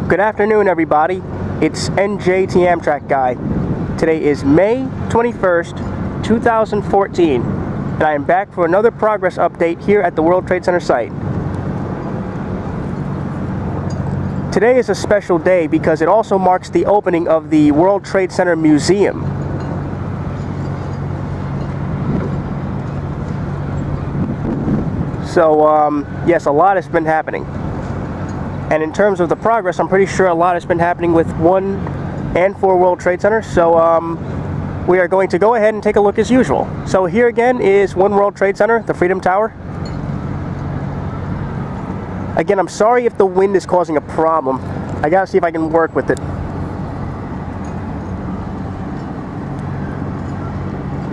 Good afternoon, everybody. It's NJT Amtrak Guy. Today is May 21st, 2014, and I am back for another progress update here at the World Trade Center site. Today is a special day because it also marks the opening of the World Trade Center Museum. So, yes, a lot has been happening. And in terms of the progress, I'm pretty sure a lot has been happening with 1 and 4 World Trade Center. So we are going to go ahead and take a look as usual. So here again is 1 World Trade Center, the Freedom Tower. Again, I'm sorry if the wind is causing a problem. I gotta see if I can work with it.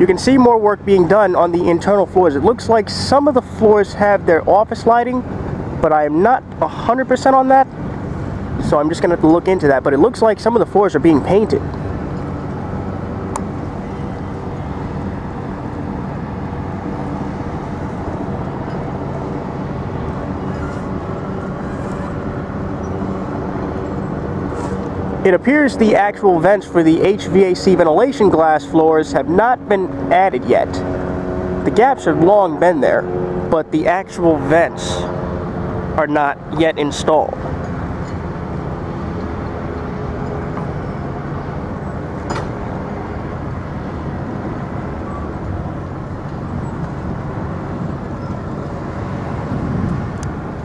You can see more work being done on the internal floors. It looks like some of the floors have their office lighting, but I am not 100% on that, so I'm just going to have to look into that. But it looks like some of the floors are being painted. It appears the actual vents for the HVAC ventilation glass floors have not been added yet. The gaps have long been there, but the actual vents are not yet installed.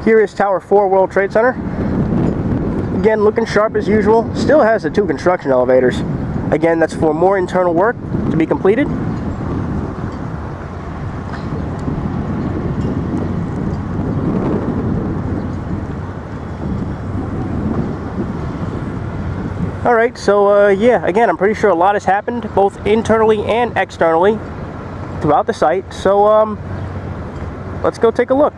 Here is Tower 4 World Trade Center. Again, looking sharp as usual. Still has the 2 construction elevators. Again, that's for more internal work to be completed. Alright, so yeah, again, I'm pretty sure a lot has happened, both internally and externally, throughout the site. So, let's go take a look.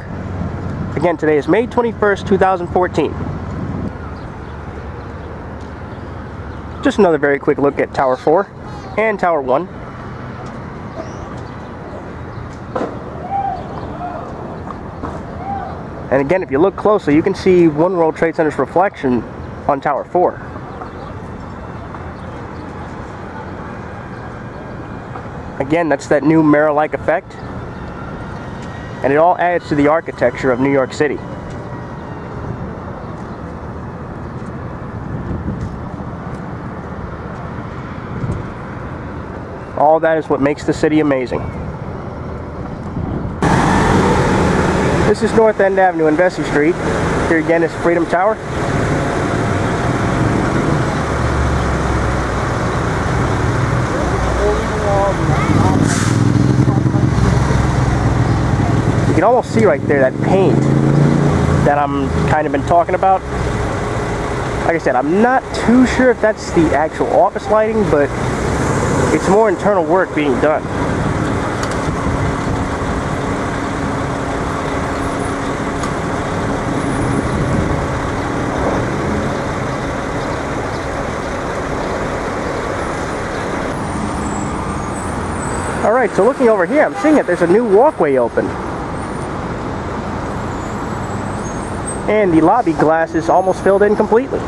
Again, today is May 21st, 2014. Just another very quick look at Tower 4 and Tower 1. And again, if you look closely, you can see 1 World Trade Center's reflection on Tower 4. Again, that's that new mirror-like effect, and it all adds to the architecture of New York City. All that is what makes the city amazing. This is North End Avenue and Vesey Street. Here again is Freedom Tower. You can almost see right there that paint that I'm kind of been talking about. Like I said, I'm not too sure if that's the actual office lighting, but it's more internal work being done. Alright, so looking over here, I'm seeing that there's a new walkway open. And the lobby glass is almost filled in completely.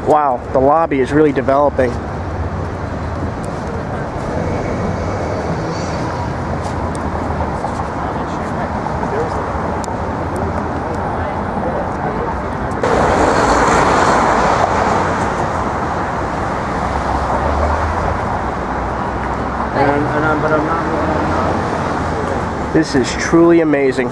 Wow, the lobby is really developing. This is truly amazing.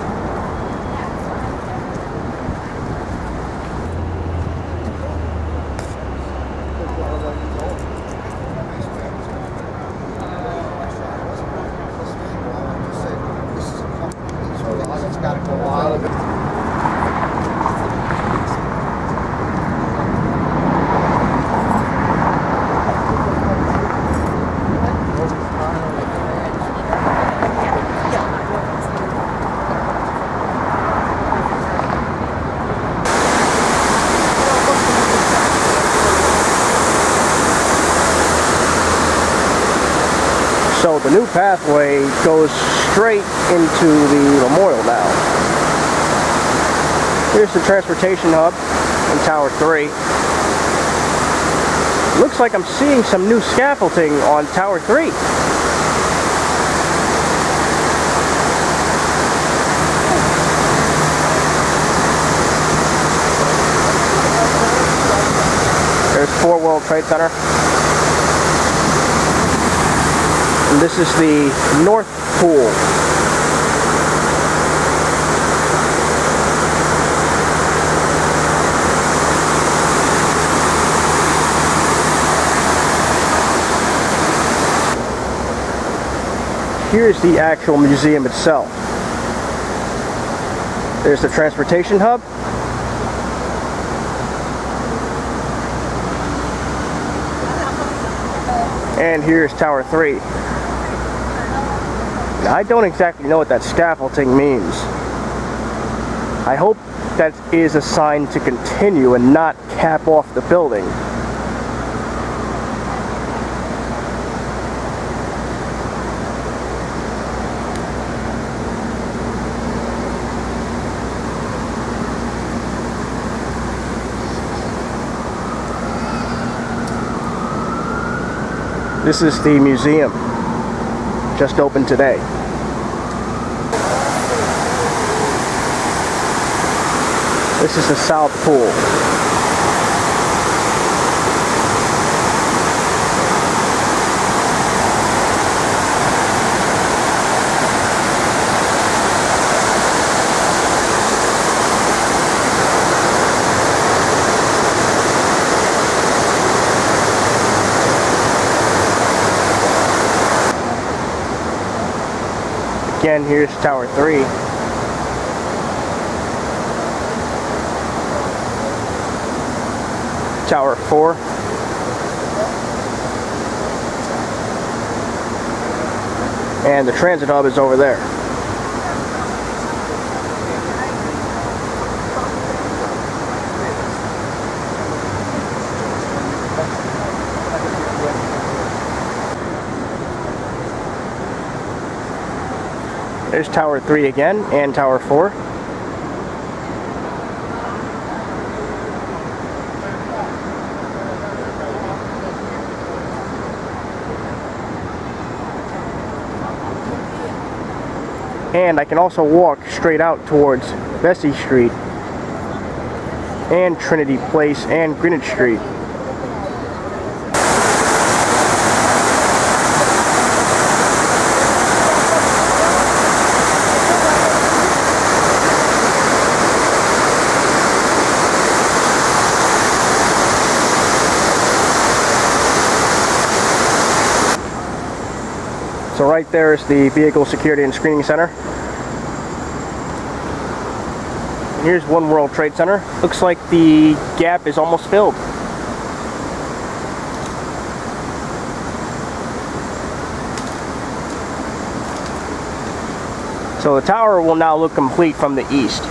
So the new pathway goes straight into the memorial now. Here's the transportation hub in Tower 3. Looks like I'm seeing some new scaffolding on Tower 3. There's 4 World Trade Center. And this is the North Pool. Here's the actual museum itself. There's the transportation hub. And here's Tower 3. Now, I don't exactly know what that scaffolding means. I hope that is a sign to continue and not cap off the building. This is the museum, just opened today. This is the South Pool. Again, here's Tower 3. Tower 4. And the transit hub is over there. There's Tower 3 again, and Tower 4. And I can also walk straight out towards Vesey Street, and Trinity Place, and Greenwich Street. So right there is the Vehicle Security and Screening Center. And here's One World Trade Center. Looks like the gap is almost filled. So the tower will now look complete from the east.